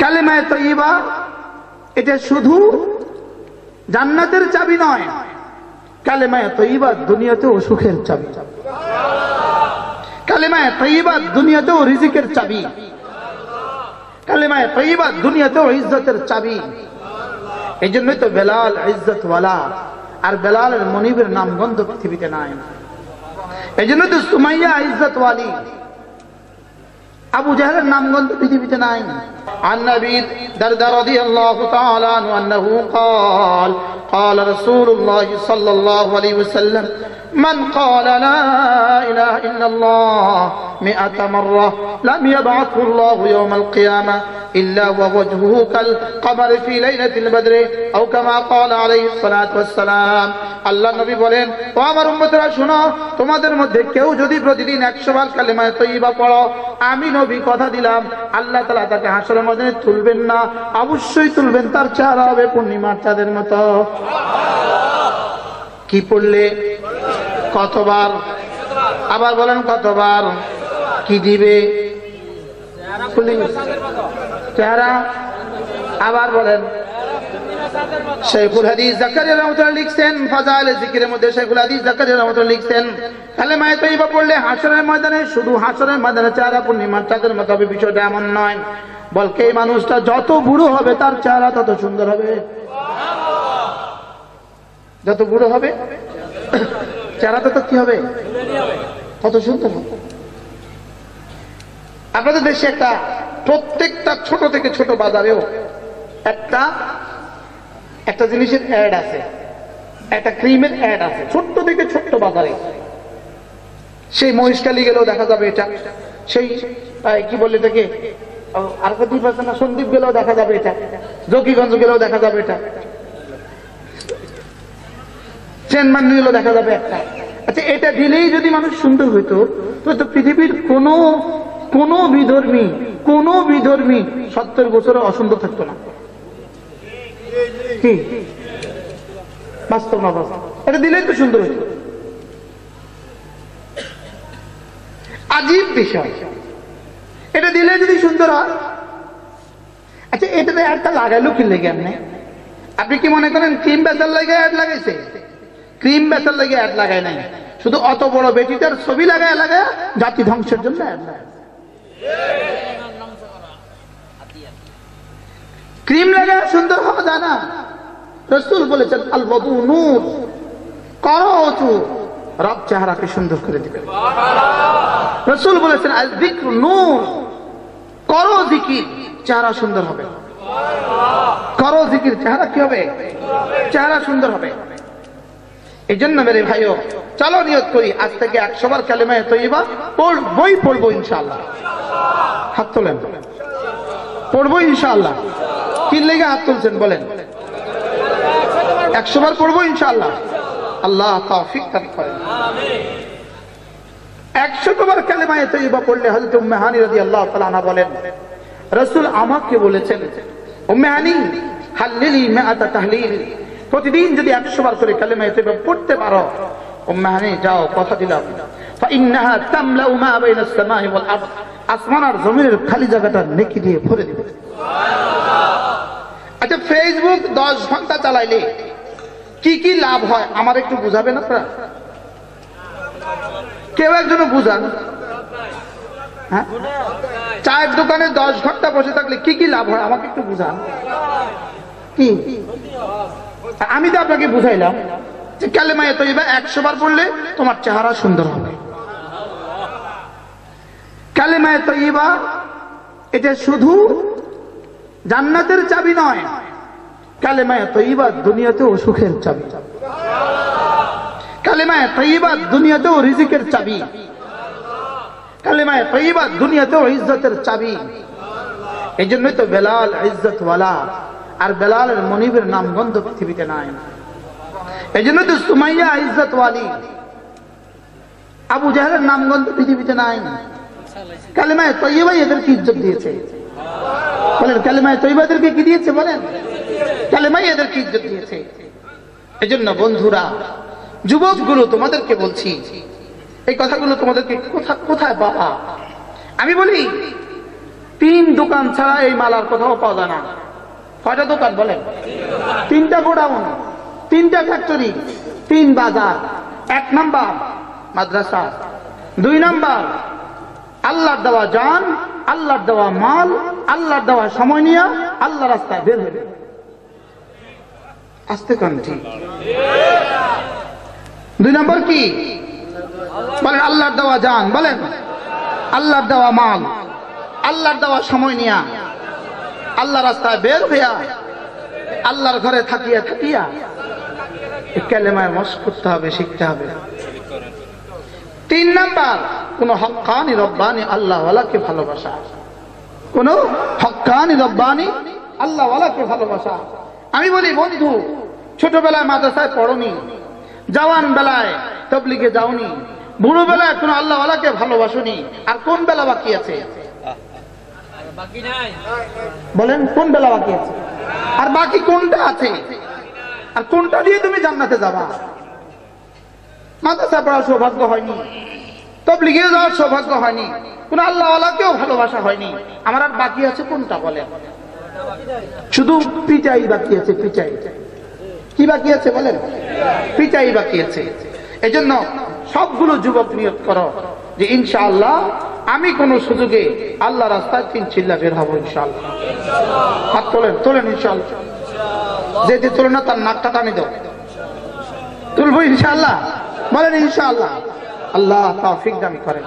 কালেমায়ে তয়্যিবা এটা শুধু জান্নাতের চাবি নয়, কালেমায়ে তয়্যিবা দুনিয়াতেও সুখের চাবি। কালেমায়ে তয়্যিবা দুনিয়াতেও রিজিকের চাবি। কালেমায়ে তয়্যিবা দুনিয়াতেও ইজ্জতের চাবি। এই জন্যই তো বেলাল ইজ্জতওয়ালা, আর বেলালের মনিবের নামগন্ধ পৃথিবীতে নাই। এই জন্য তো সুমাইয়া ইজ্জতওয়ালি, আবু জাহেলের নামগন্ধ পৃথিবীতে নাই। عن أبي الدرداء رضي الله تعالى عنه أنه قال قال رسول الله صلى الله عليه وسلم من قال لا إله إلا الله 100 مرة لم يبعثه الله يوم القيامة إلا ووجهه كالقمر في ليلة البدر أو كما قال عليه الصلاة والسلام। আল্লাহ নবী বলেন, ও আমার উম্মতেরা শোনো, তোমাদের মধ্যে কেউ যদি প্রতিদিন 100 বার কালেমায়ে তয়্যিবা পড়ো, আমি নবী কথা দিলাম আল্লাহ তাআলা তাকে হাসরের ময়দানে তুলবেন না, অবশ্যই তুলবেন, তার চেহারা হবে পূর্ণিমার চাঁদের মতো। কি পড়লে? কতবার? আবার বলেন কতবার? কি দিবে? চেহারা। আবার বলেন। শাইখুল হাদিস জাকারিয়া রাহমাতুল্লাহ লিখছেন, ফাজাইলে জিকিরের মধ্যে শাইখুল হাদিস জাকারিয়া রাহমাতুল্লাহ লিখছেন, কালেমায়ে তয়্যিবা পড়লে হাসরের ময়দানে, শুধু হাসরের ময়দানে চেহারা পূর্ণিমার চাঁদের মতো হবে, বিষয়টা এমন নয়, বলকে এই মানুষটা যত বুড়ো হবে তার চেহারা তত সুন্দর হবে। যত বুড়ো হবে চেহারা তত কি হবে? তত সুন্দর হবে। আপনাদের দেশে একটা, প্রত্যেকটা ছোট থেকে ছোট বাজারেও একটা জিনিসের অ্যাড আছে, একটা ক্রিমের অ্যাড আছে, ছোট্ট থেকে ছোট্ট বাজারে। সেই মহিষকালী গেলেও দেখা যাবে এটা, সেই কি বলে এটাকে আর দ্বীপ আছে না, সন্দীপ গেলেও দেখা যাবে এটা, জকিগঞ্জ গেলেও দেখা যাবে এটা, চেনমান গেলেও দেখা যাবে একটা। আচ্ছা, এটা দিলেই যদি মানুষ সুন্দর হইতো, তো পৃথিবীর কোন বিধর্মী 70 বছরে অসুন্দর থাকতো না। কি বাস্তব না বাস্তব? এটা দিলেই তো সুন্দর হইতো। আজীব বিষয়, এটা দিলে যদি সুন্দর হয়। আচ্ছা, এটাতে একটা লাগাইলো কি লেগে? আপনি কি মনে করেন ক্রিম বেচার লাগে অ্যাড লাগাইছে? ক্রিম বেচার লাগে অ্যাড লাগায় নাই, শুধু অত বড় বেটিটার ছবি লাগায় জাতি ধ্বংসের জন্য অ্যাড লাগায়। ক্রিম লাগায় সুন্দর হওয়া যায় না। রাসূল বলেছেন, আল ওযু নূর, করো ওযু, রব চেহারাকে সুন্দর করে দিবে। রাসূল বলেছেন, আল যিকরু নূর, করো জিকির, চেহারা সুন্দর হবে। করো জিকির, চেহারা কি হবে? চেহারা সুন্দর হবে। এই জন্য মেরে ভাইও, চলো নিয়ত করি আজ থেকে 100 বার কালেমায়ে তয়্যিবা পড়বো ইনশাআল্লাহ। হাত তোলেন, পড়বো ইনশাআল্লাহ। কি লেগে হাত তুলছেন বলেন? 100 বার পড়বো ইনশাআল্লাহ। আল্লাহ তৌফিক দান করেন। 100 বার কালেমায়ে তয়্যিবা পড়লে হযরত উম্মে হানি রাদিয়াল্লাহু তাআলা আনহা বলেন, রাসূল আমাকে বলেছেন, উম্মে হানি হাল্লিলি 100 তাহলিল, প্রতিদিন যদি 100 বার করে কালেমায়ে তয়্যিবা পড়তে পারো, উম্মে হানি যাও কথা দিলাম, ফাইন্নাহা তামলাউ মা বাইনাস সামাই ওয়াল আরদ, আসমান আর জমিনের খালি জায়গাটা নেকি দিয়ে ভরে দিবে। আচ্ছা, ফেসবুক 10 ঘন্টা চালাইলে কি কি লাভ হয় আমার একটু বুঝাবেন আপনারা? কেউ একজন বুঝান। হ্যাঁ, চায়ের দোকানে 10 ঘন্টা বসে থাকলে কি কি লাভ হয় আমাকে একটু বুঝান। কি? আমি তো আপনাকে বুঝাইলাম যে কালেমায়ে তয়্যিবা 100 বার পড়লে তোমার চেহারা সুন্দর হবে। কালেমায়ে তয়্যিবা এটা শুধু জান্নাতের চাবি নয়, কালেমায়ে তয়্যিবা দুনিয়াতেও সুখের চাবি। কালেমায়ে তয়্যিবা দুনিয়াতেও রিজিকের চাবি। কালেমায়ে তয়্যিবা দুনিয়াতেও ইজ্জতের চাবি। এই জন্যই তো বেলাল ইজ্জতওয়ালা, আর বেলালের মনিবের নামগন্ধ পৃথিবীতে নাই। এই জন্য তো সুমাইয়া ইজ্জতওয়ালি, আবু জাহেলের নামগন্ধ পৃথিবীতে নাই। কালেমায়ে তয়্যিবা এদেরকে ইজ্জত দিয়েছে। বলেন, কালেমায়ে তয়্যিবা এদেরকে কি দিয়েছে? বলেন, কালেমাই এদেরকে ইজ্জত দিয়েছে। এই জন্য বন্ধুরা, যুবকগুলো, তোমাদেরকে বলছি, এই কথাগুলো তোমাদেরকে কোথায় বাবা? আমি বলি তিন দোকান ছাড়া এই মাল আর কোথাও পাওয়া যায় না। কয়টা দোকান বলেন? তিনটা গোডাউন, তিনটা ফ্যাক্টরি, তিন বাজার। এক নাম্বার মাদ্রাসা, দুই নাম্বার আল্লাহর দেওয়া জান, আল্লাহর দেওয়া মাল, আল্লাহর দেওয়া সময় নিয়ে আল্লাহ রাস্তায় বের হবে। আসতে কান ঠিক। দুই নম্বর কি বলেন? আল্লাহর দেওয়া জান, বলেন আল্লাহর দেওয়া মাল, আল্লাহর দেওয়া সময় নিয়া আল্লাহ রাস্তায় বের হইয়া আল্লাহর ঘরে থাকিয়া থাকিয়া কালেমায় মশক করতে হবে, শিখতে হবে। তিন নাম্বার কোন হক্কানি রব্বানি আল্লাহওয়ালাকে ভালোবাসা, কোন হক্কানি রব্বানি আল্লাহওয়ালাকে ভালোবাসা। আমি বলি বন্ধু, ছোটবেলায় মাদ্রাসায় পড়নি, জওয়ান বেলায় তাবলীগে যাওনি, বুড়ো বেলায় কোন আল্লাহওয়ালাকে ভালোবাসনি, আর কোন বেলা বাকি আছে? বলেন কোন বেলা বাকি আছে? আর বাকি কোনটা আছে? আর কোনটা দিয়ে তুমি জান্নাতে যাবা? মাদ্রাসা পড়ার সৌভাগ্য হয়নি, তাবলীগে যাওয়ার সৌভাগ্য হয়নি, কোন আল্লাহওয়ালাকেও ভালোবাসা হয়নি, আমার আর বাকি আছে কোনটা? বলেন শুধু পিটাই বাকি আছে। পিটাই কি বাকি আছে? বলেন পিটাই বাকি আছে। এজন্য সবগুলো যুবক নিয়ত করো যে ইনশাআল্লাহ আমি কোন সুযোগে আল্লাহ রাস্তায় তিন চিল্লা বের হবো ইনশাআল্লাহ। হাত তোলেন, তোলেন ইনশাআল্লাহ। যেতে তোলেন না তার নাকটা টানি দাও। তুলবো ইনশাআল্লাহ, বলেন ইনশাআল্লাহ। আল্লাহ তৌফিক দান করেন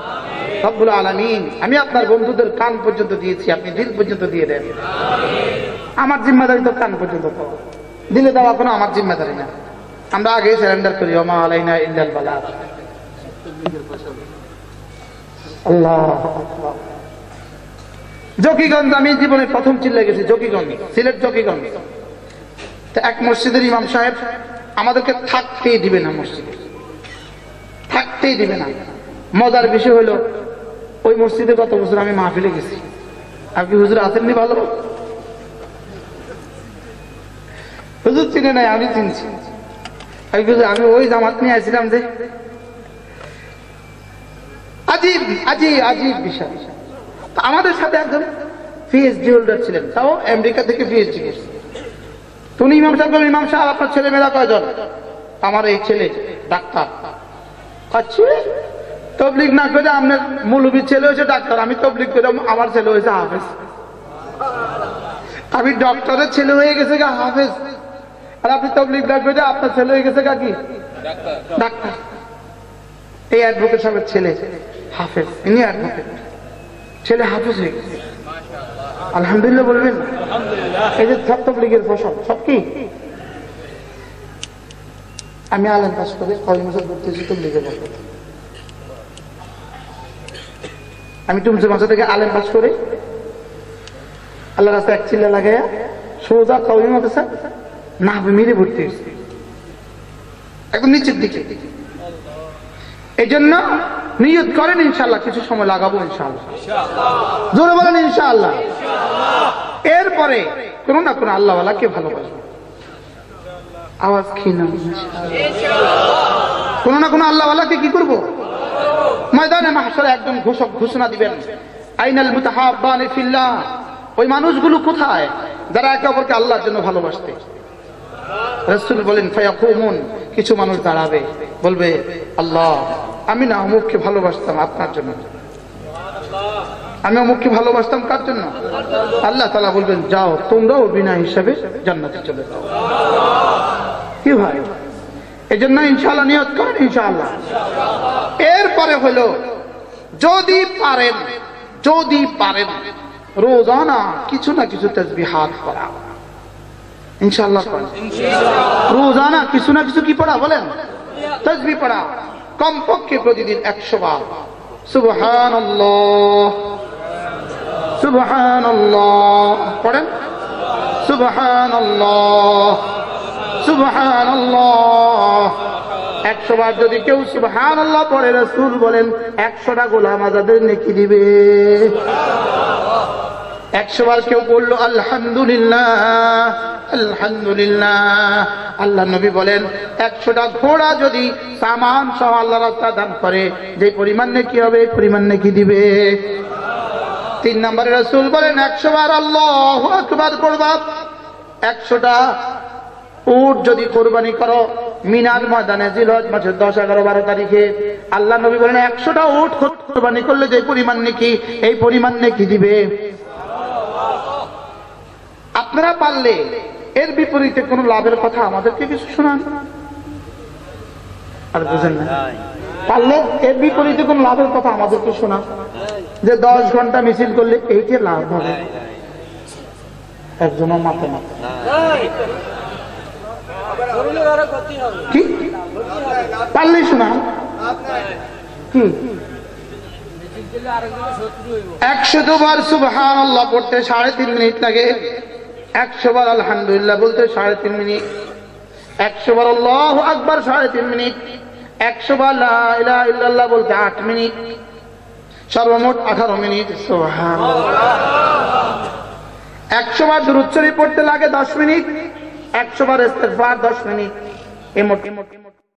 রব্বুল আলামিন। আমি আপনার বন্ধুদের কান পর্যন্ত দিয়েছি, আপনি দিল পর্যন্ত দিয়ে দেন। আমার জিম্মাদারি তো কান পর্যন্ত, দিলে দেওয়া কোনো আমার জিম্মাদারি না। আমরা আগে সারেন্ডার করি, ওমা আলাইনা ইল্লাল বালাগ। আল্লাহ জকিগঞ্জ, আমি জীবনে প্রথম চিল্লা গেছি জকিগঞ্জ, সিলেট জকিগঞ্জ। এক মসজিদের ইমাম সাহেব আমাদেরকে থাকতেই দিবে না, মসজিদে থাকতেই দিবে না। মজার বিষয় হলো ওই মসজিদে গত বছর আমি মাহফিলে গেছি। আপনি হুজুর আসেননি? ভালো হুজুর চিনে নাই, আমি চিনছি। আমি ওই জামাত নিয়ে আসছিলাম যে আজীব আজীব আজীব বিষয়। আমাদের সাথে একজন পিএইচডি হোল্ডার ছিলেন, তাও আমেরিকা থেকে পিএইচডি করছে। তুমি ইমাম সাহেব বলেন, ইমাম সাহেব আপনার ছেলে মেয়েরা কয়জন? আমার এই ছেলে ডাক্তার। আচ্ছা, তবলিগ না করে আপনার মৌলবীর ছেলে হয়েছে ডাক্তার, আমি তবলিগ করে আমার ছেলে হয়েছে হাফেজ। আমি ডক্টরের ছেলে হয়ে গেছে গা হাফেজ, আর আপনি তবলিগ না করে আপনার ছেলে হয়ে গেছে গা কি ডাক্তার। এই অ্যাডভোকেট সাহেবের ছেলে হাফেজ, ইনি অ্যাডভোকেট, ছেলে হাফেজ হয়ে গেছে। আলহামদুলিল্লাহ বলবেন। এই যে সব তবলিগের ফসল সব কি? আমি আলেম পাস করে কয় বছর করতেছি তবলিগের ফসল। আমি টুমসে মাসা থেকে আলেম পাস করে আল্লাহ রাস্তায় এক চিল্লা লাগাইয়া সোজা কওমি মাদ্রাসা না মিলে ভর্তি হয়েছে একদম নিচের দিকে। এই জন্য নিয়ত করেন ইনশাআল্লাহ কিছু সময় লাগাবো ইনশাআল্লাহ। জোরে বলেন ইনশাআল্লাহ। এরপরে কোন না কোন আল্লাহওয়ালাকে ভালোবাসবো। আওয়াজ ক্ষীণ। কোন না কোন আল্লাহওয়ালাকে কি করবো? ময়দানে মাহশারে একদম ঘোষণা দিবেন, আইনাল মুতাহাব্বানি ফিল্লাহ। ওই মানুষগুলো কোথায় যারা একে অপরকে আল্লাহর জন্য ভালোবাসতে? রাসূল বলেন ফায়াকুমুন, কিছু মানুষ দাঁড়াবে, বলবে আল্লাহ আমি না অমুককে ভালোবাসতাম আপনার জন্য, আমি অমুককে ভালোবাসতাম কার জন্য? আল্লাহ তাআলা বলবেন যাও তোমরাও বিনা হিসাবে জান্নাতে চলে যাও। কি ভাই, এই জন্য ইনশাআল্লাহ নিয়ত করেন ইনশাআল্লাহ। এরপরে হলো যদি পারেন রোজানা কিছু না কিছু তাসবিহাত পড়া ইনশাআল্লাহ। রোজানা কিছু না কিছু কি পড়া? বলেন তাসবিহ পড়া, কমপক্ষে প্রতিদিন 100 বার সুবহানাল্লাহ সুবহানাল্লাহ পড়েন, সুবহানাল্লাহ সুবহানাল্লাহ। 100 বার যদি কেউ সুবহানাল্লাহ পড়ে, রাসূল বলেন 100টা গোলাম আজাদের নেকি দিবে। 100 বার কেউ বললো আলহামদুলিল্লাহ আলহামদুলিল্লাহ, আল্লাহ নবী বলেন 100টা ঘোড়া যদি সামান সহ আল্লাহ রাস্তা দান করে, যে পরিমাণ নেকি হবে এই পরিমাণ নেকি দিবে। তিন নম্বরে রাসূল বলেন 100 বার আল্লাহু আকবার করবা। 100টা উট যদি কোরবানি করো মিনার ময়দানে জিলহজ মাসের 10, 11, 12 তারিখে, আল্লাহ নবী বলেন 100টা উট কোরবানি করলে যে পরিমাণ নেকি, এই পরিমাণ নেকি দিবে। আপনারা পারলে এর বিপরীতে কোন লাভের কথা আমাদেরকে কিছু শোনান। আর বুঝেন না, পারলে এর বিপরীতে কোন লাভের কথা আমাদেরকে শোনান, যে 10 ঘন্টা মিছিল করলে এইটা লাভ হবে। একজনের মাথা মাথা কি পারলেই শোনান কি 100 বার সুবহানাল্লাহ পড়তে 3.5 মিনিট লাগে, 100 বার আলহামদুলিল্লাহ বলতে 3.5 মিনিট, 100 বার আল্লাহু আকবার 3.5 মিনিট, 100 বার লা ইলাহা ইল্লাল্লাহ বলতে 8 মিনিট, সর্বমোট 18 মিনিট। সুবহানাল্লাহ। 100 বার দুরূদ শরীফ পড়তে লাগে 10 মিনিট, 100 বার ইস্তিগফার 10 মিনিট।